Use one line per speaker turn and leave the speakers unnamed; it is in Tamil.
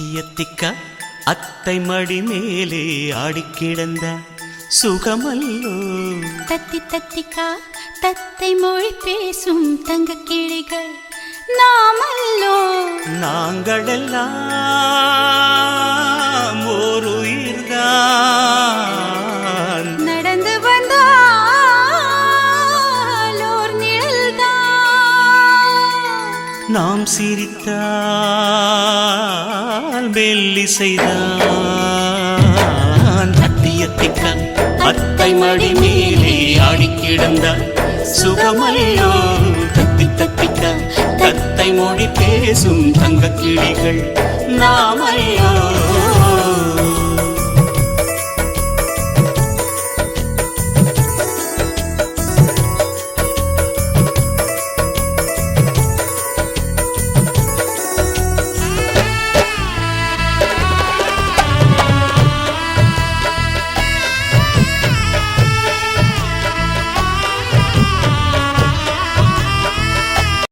அத்தியத்திக்க அத்தை மடி மேலே ஆடிக்கிடந்த சுகமல்லோ.
தத்தி தத்திக்கா தத்தை மொழி பேசும் தங்க கிளிகள் நாமல்லோ.
நாங்களெல்லாம் ஓர் உயிர்தான்,
நடந்து வந்தால் ஓர் நிழல்தான்.
நாம் சிரித்தால் மெல்லிசைதான். அத்தியத்திக்க அத்தை மடி மேலே ஆடிக்கிடந்த சுகமல்லோ. தத்தி தத்திக்க தத்தை மொழி பேசும் தங்க கிளிகள் நாமல்லோ.